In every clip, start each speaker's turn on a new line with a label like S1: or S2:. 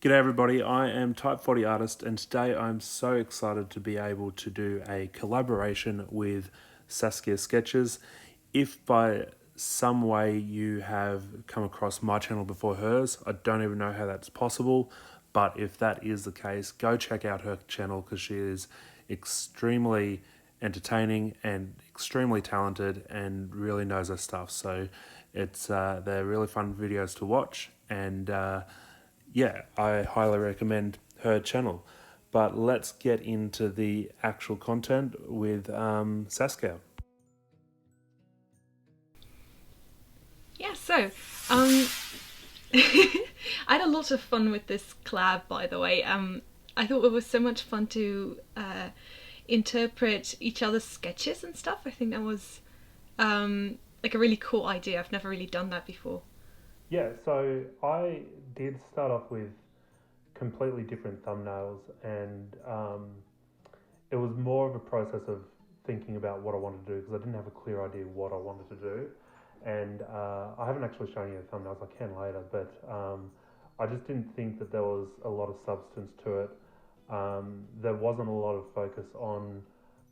S1: G'day everybody, I am Type 40 Artist and today I'm so excited to be able to do a collaboration with SaskiaSketches. If by some way you have come across my channel before hers, I don't even know how that's possible, but if that is the case, go check out her channel because she is extremely entertaining and extremely talented and really knows her stuff. So they're really fun videos to watch and yeah, I highly recommend her channel. But let's get into the actual content with Saskia.
S2: Yeah, um, I had a lot of fun with this collab, by the way. I thought it was so much fun to interpret each other's sketches and stuff. I think that was like a really cool idea. I've never really done that before.
S1: Yeah, so I did start off with completely different thumbnails, and it was more of a process of thinking about what I wanted to do because I didn't have a clear idea what I wanted to do. And I haven't actually shown you the thumbnails, I can later, but I just didn't think that there was a lot of substance to it. There wasn't a lot of focus on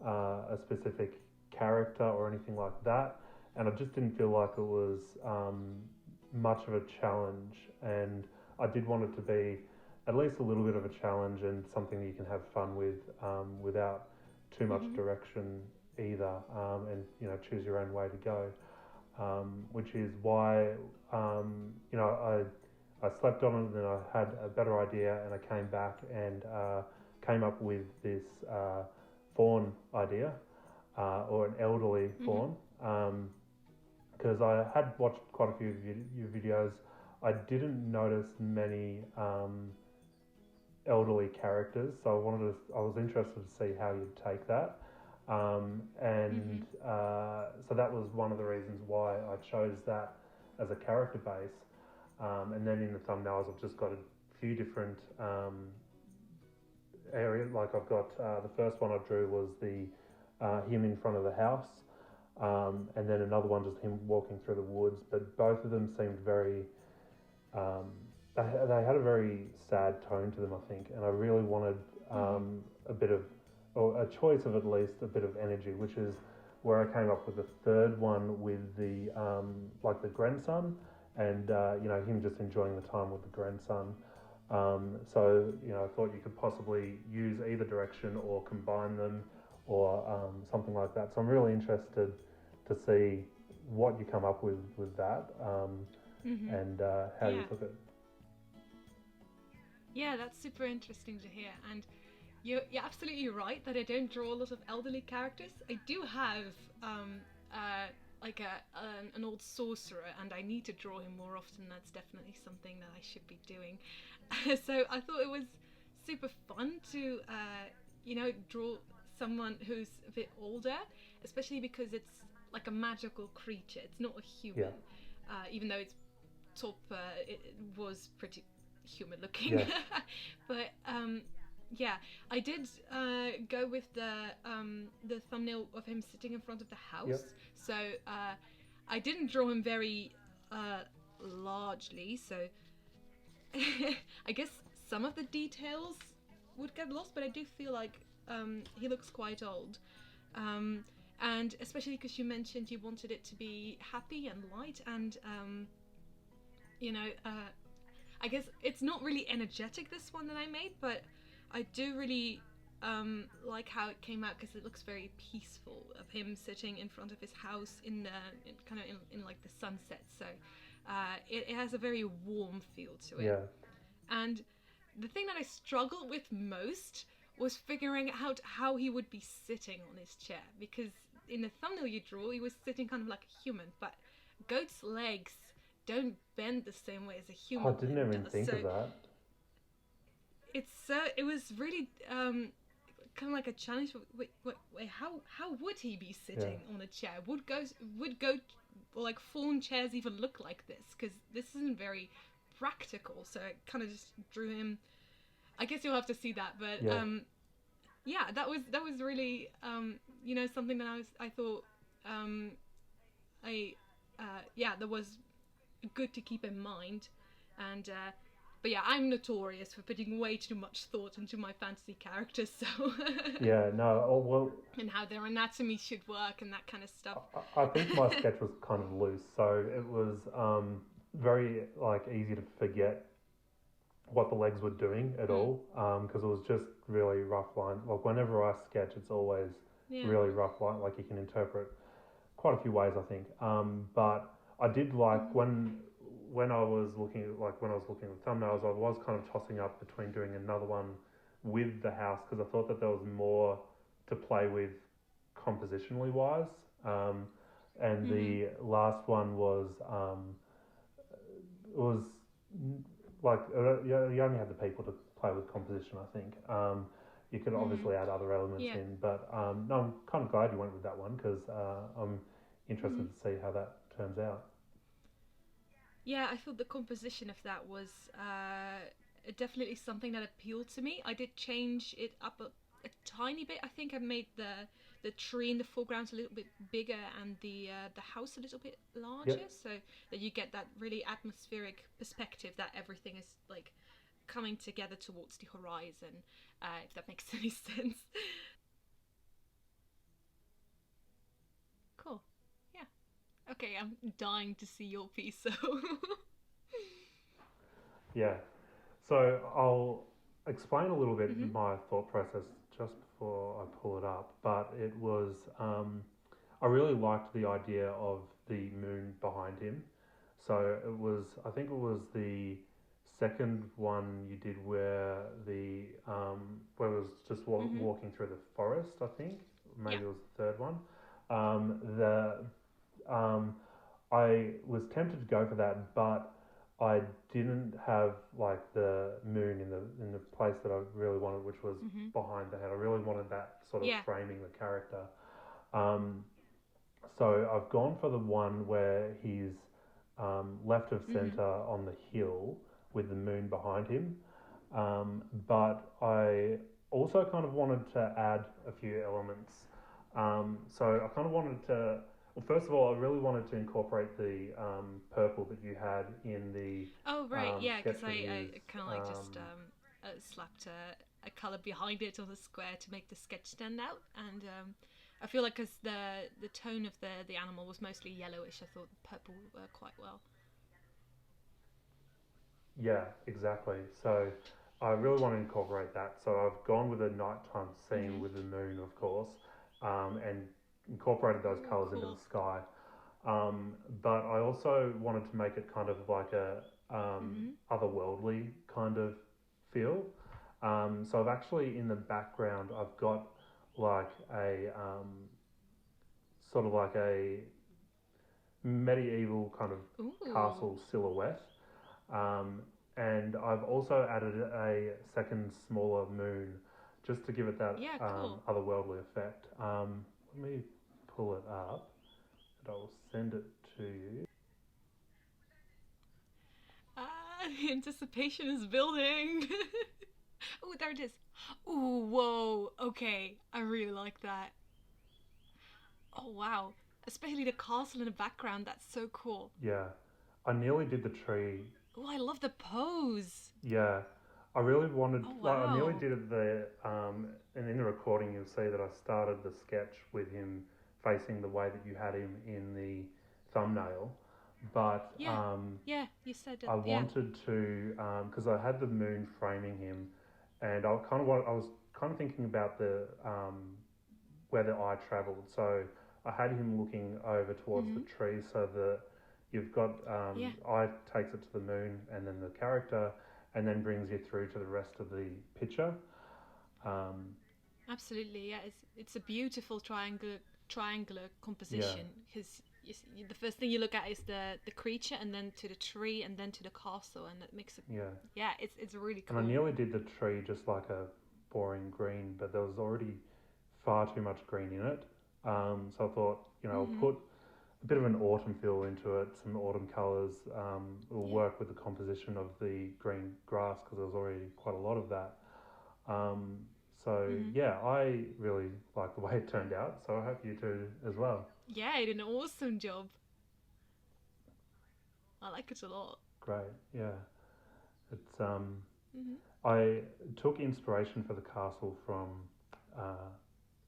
S1: a specific character or anything like that, and I just didn't feel like it was much of a challenge. And I did want it to be at least a little bit of a challenge and something that you can have fun with without too much
S2: Hmm.
S1: direction either, and choose your own way to go. Which is why I slept on it and then I had a better idea and I came back and came up with this fawn idea, or an elderly
S2: Hmm.
S1: fawn, because I had watched quite a few of your videos. I didn't notice many elderly characters, so I was interested to see how you'd take that. And
S2: Hmm.
S1: so that was one of the reasons why I chose that as a character base. And then in the thumbnails, I've just got a few different areas. Like I've got the first one I drew was the him in front of the house, and then another one just him walking through the woods. But both of them seemed very um, they had a very sad tone to them, I think, and I really wanted
S2: Hmm.
S1: a bit of, or a choice of at least a bit of energy, which is where I came up with the third one with the like the grandson, and him just enjoying the time with the grandson. So I thought you could possibly use either direction or combine them, or something like that. So I'm really interested to see what you come up with that,
S2: Hmm.
S1: and how you
S2: Yeah,
S1: took it.
S2: yeah, that's super interesting to hear. And you're absolutely right that I don't draw a lot of elderly characters. I do have um, uh, like an old sorcerer, and I need to draw him more often. That's definitely something that I should be doing. So I thought it was super fun to draw someone who's a bit older, especially because it's like a magical creature. It's not a
S1: Yeah,
S2: human, even though its top it was pretty human looking.
S1: yeah,
S2: But yeah, I did go with the thumbnail of him sitting in front of the
S1: yep,
S2: house. So I didn't draw him very largely. So I guess some of the details would get lost, but I do feel like he looks quite old. Um, and especially because you mentioned you wanted it to be happy and light, and you know, I guess it's not really energetic, this one that I made, but I do really like how it came out because it looks very peaceful of him sitting in front of his house in kind of in like the sunset. So it has a very warm feel to it.
S1: yeah.
S2: And the thing that I struggled with most was figuring out how he would be sitting on his chair because in the thumbnail you draw, he was sitting kind of like a human, but goat's legs don't bend the same way as a
S1: I
S2: human
S1: didn't
S2: limb
S1: even
S2: does.
S1: think of
S2: So
S1: that.
S2: it was really kind of like a challenge. Wait, how would he be
S1: Yeah,
S2: sitting on a chair? Would goat or like fawn chairs even look like this? Because this isn't very practical. So I kind of just drew him. I guess you'll have to see that, but
S1: yeah,
S2: yeah, that was really something that I thought um, I yeah that was good to keep in mind, and But yeah, I'm notorious for putting way too much thought into my fantasy characters, so
S1: Yeah, no, oh, well,
S2: and how their anatomy should work and that kind of stuff.
S1: I think my sketch was kind of loose, so it was very like easy to forget what the legs were doing at
S2: Mm.
S1: all because it was just really rough lines. Like whenever I sketch, it's always
S2: Yeah.
S1: really rough line. Like you can interpret quite a few ways, I think. But I did like
S2: Mm.
S1: when I was looking at the thumbnails, I was kind of tossing up between doing another one with the house because I thought that there was more to play with compositionally wise. Um, and
S2: Mm-hmm.
S1: the last one was like you only had the people to play with composition. I think you could
S2: Mm-hmm.
S1: obviously add other elements
S2: Yeah.
S1: in, but no, I'm kind of glad you went with that one because I'm
S2: Mm-hmm.
S1: interested to see how that turns out.
S2: Yeah, I thought the composition of that was definitely something that appealed to me. I did change it up a tiny bit. I think I made the tree in the foreground a little bit bigger and the house a little bit larger,
S1: Yep.
S2: so that you get that really atmospheric perspective that everything is like coming together towards the horizon. If that makes any sense. Cool. Yeah. Okay, I'm dying to see your piece. So.
S1: Yeah. So I'll explain a little bit
S2: Mm-hmm.
S1: my thought process just before I pull it up. But it was I really liked the idea of the moon behind him. So it was I think it was the second one you did where it was just
S2: Mm-hmm.
S1: walking through the forest. I think
S2: Yeah.
S1: maybe it was the third one. The um, I was tempted to go for that, but I didn't have like the moon in the place that I really wanted, which was
S2: Mm-hmm.
S1: behind the head. I really wanted that sort of
S2: Yeah.
S1: framing the character. Um, so I've gone for the one where he's left of
S2: Mm-hmm.
S1: center on the hill with the moon behind him. But I also kind of wanted to add a few elements. So I kind of wanted to. Well, first of all, I really wanted to incorporate the purple that you had in the
S2: Oh right, yeah,
S1: sketch
S2: because
S1: that
S2: I
S1: you.
S2: kind of like just slapped a color behind it on the square to make the sketch stand out, and I feel like because the tone of the animal was mostly yellowish, I thought purple would work quite well.
S1: Yeah, exactly. So I really want to incorporate that. So I've gone with a nighttime scene
S2: Mm-hmm.
S1: with the moon, of course, and incorporated those
S2: Oh,
S1: colors into the
S2: cool.
S1: sky. But I also wanted to make it kind of like a
S2: Mm-hmm.
S1: otherworldly kind of feel. So I've actually in the background I've got like a sort of like a medieval kind of
S2: Ooh.
S1: castle silhouette. Um, and I've also added a second smaller moon just to give it that
S2: Yeah, cool.
S1: otherworldly effect. Let me pull it up and I'll send it to you.
S2: Ah, anticipation is building. Oh, there it is. Ooh, whoa. Okay, I really like that. Oh wow, especially the castle in the background. That's so cool.
S1: Yeah, I nearly did the tree.
S2: Oh, I love the pose.
S1: Yeah, I really wanted,
S2: Oh
S1: like, I nearly
S2: wow.
S1: did it there. And in the recording, you'll see that I started the sketch with him facing the way that you had him in the thumbnail. But
S2: Yeah, yeah. You said it.
S1: I
S2: Yeah.
S1: wanted to because I had the moon framing him, and I was kind of thinking about the where the eye travelled. So I had him looking over towards the
S2: Mm-hmm.
S1: tree, so that you've got
S2: Yeah.
S1: eye takes it to the moon, and then the character, and then brings you through to the rest of the picture. Um,
S2: Absolutely. Yeah. It's a beautiful triangular
S1: yeah,
S2: composition because the first thing you look at is the creature, and then to the tree, and then to the castle, and it makes it.
S1: yeah.
S2: Yeah. It's really
S1: And I
S2: cool.
S1: nearly did the tree just like a boring green, but there was already far too much green in it. So I thought, I'll
S2: Mm-hmm.
S1: put a bit of an autumn feel into it, some autumn colours. It'll
S2: Yeah.
S1: work with the composition of the green grass because there was already quite a lot of that. Um, so
S2: Mm-hmm.
S1: yeah, I really like the way it turned out. So I hope you do as well.
S2: Yeah. You did an awesome job. I like it a lot.
S1: Great, yeah. It's
S2: Mhm.
S1: I took inspiration for the castle from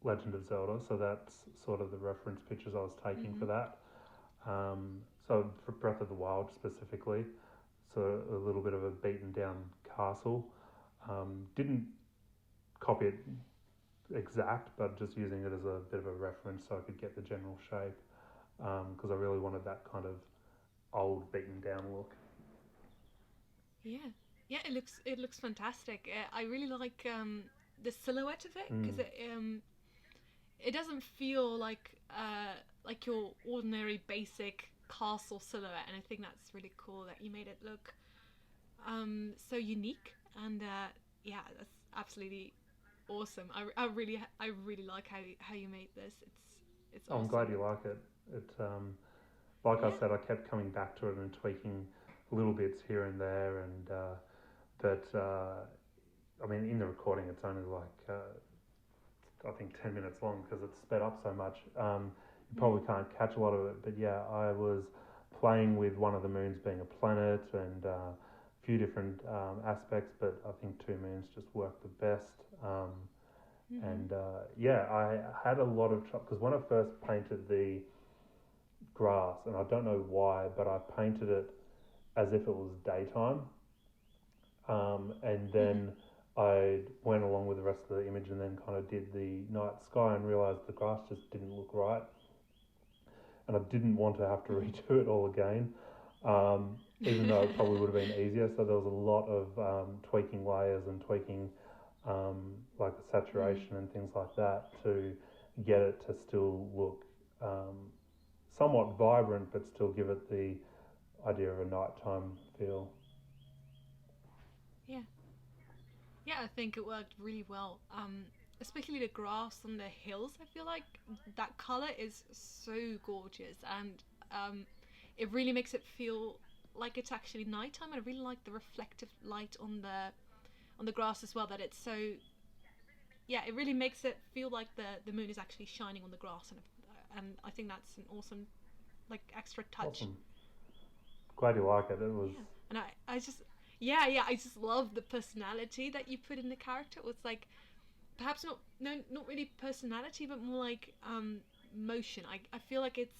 S1: Legend of Zelda, so that's sort of the reference pictures I was taking for
S2: Mhm.
S1: that. So for Breath of the Wild specifically, so a little bit of a beaten down castle. Didn't copy it exact, but just using it as a bit of a reference so I could get the general shape because I really wanted that kind of old beaten down look.
S2: Yeah. Yeah, it looks fantastic. I really like the silhouette of it because
S1: Mm.
S2: it doesn't feel like your ordinary basic castle silhouette, and I think that's really cool that you made it look so unique. And yeah, that's absolutely awesome. I really like how you made this. It's
S1: Oh, I'm glad
S2: awesome.
S1: you like it. It like I
S2: Yeah.
S1: said, I kept coming back to it and tweaking little bits here and there, and but I mean, in the recording, it's only like I think 10 minutes long because it's sped up so much. You
S2: Mm.
S1: probably can't catch a lot of it, but yeah, I was playing with one of the moons being a planet and a few different aspects, but I think two moons just work the best.
S2: Mhm.
S1: And yeah, I had a lot of trouble because when I first painted the grass, and I don't know why, but I painted it as if it was daytime, and
S2: Mhm.
S1: then I went along with the rest of the image and then kind of did the night sky and realized the grass just didn't look right, and I didn't want to have to
S2: Mhm.
S1: redo it all again. Even though it probably would have been easier, so there was a lot of tweaking layers and tweaking like the
S2: Mm.
S1: saturation and things like that to get it to still look um, somewhat vibrant, but still give it the idea of a nighttime feel.
S2: Yeah. Yeah, I think it worked really well. Especially the grass on the hills. I feel like that color is so gorgeous, and it really makes it feel like it's actually nighttime. And I really like the reflective light on the grass as well. That it's so yeah, it really makes it feel like the moon is actually shining on the grass, and I think that's an awesome like extra touch.
S1: Awesome. Glad you like it. It was
S2: Yeah, and I just yeah, I just love the personality that you put in the character. It was like perhaps not no not really personality but more like motion. I feel like it's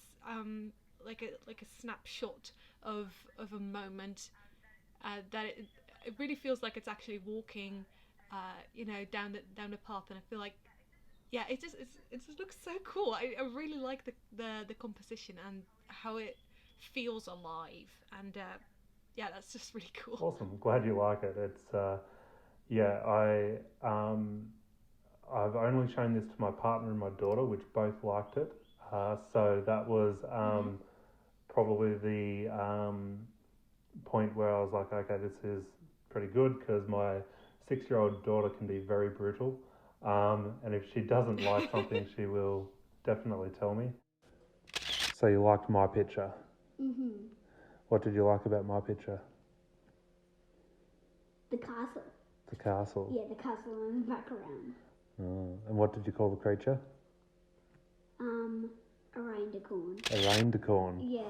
S2: like a snapshot of a moment that it really feels like it's actually walking down the path, and I feel like yeah it just looks so cool. I really like the composition and how it feels alive, and yeah, that's just really cool.
S1: awesome. Glad you like it. It's yeah. I've only shown this to my partner and my daughter, which both liked it. So that was
S2: Mhm.
S1: probably the point where I was like, okay, this is pretty good because my 6-year-old daughter can be very brutal. And if she doesn't like something, she will definitely tell me. So you liked my picture.
S3: Mm-hmm.
S1: What did you like about my picture?
S3: The castle.
S1: The castle.
S3: Yeah, the castle in the background.
S1: And what did you call the creature?
S3: Um, a reindeer.
S1: A reindecorn.
S3: Yeah.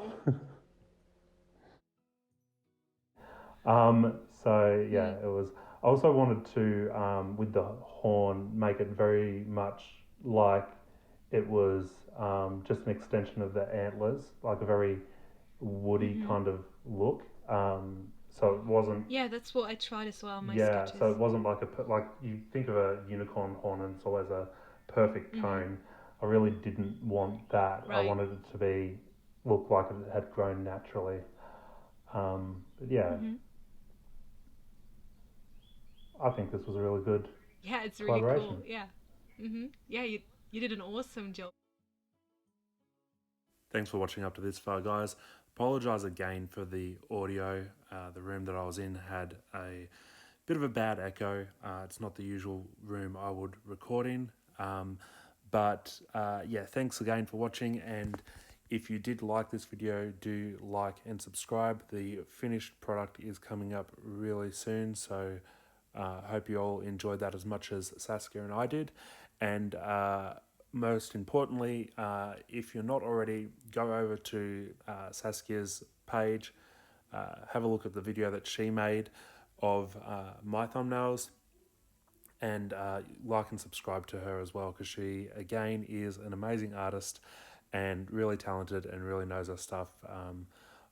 S1: So yeah,
S2: Mm.
S1: it was. I also wanted to, with the horn, make it very much like it was just an extension of the antlers, like a very woody
S2: Mhm.
S1: kind of look. So it wasn't.
S2: Yeah, that's what I tried as well in my
S1: Yeah,
S2: sketches.
S1: so it wasn't like like you think of a unicorn horn and it's always a perfect
S2: Mhm.
S1: cone. I really didn't want that. I
S2: Right.
S1: wanted it to be look like it had grown naturally. But yeah,
S2: Mhm.
S1: I think this was a really good
S2: Yeah, it's really
S1: collaboration.
S2: cool. Yeah. Mhm. Yeah, you did an awesome job.
S1: Thanks for watching up to this far, guys. Apologise again for the audio. The room that I was in had a bit of a bad echo. It's not the usual room I would record in. But yeah, thanks again for watching. And if you did like this video, do like and subscribe. The finished product is coming up really soon. So hope you all enjoyed that as much as Saskia and I did. And most importantly, if you're not already, go over to Saskia's page, have a look at the video that she made of my thumbnails, and like and subscribe to her as well, because she again is an amazing artist and really talented and really knows her stuff.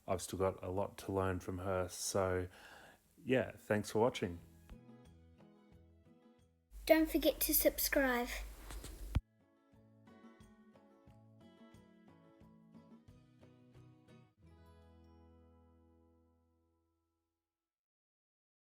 S1: I've still got a lot to learn from her, so yeah, thanks for watching.
S3: Don't forget to subscribe.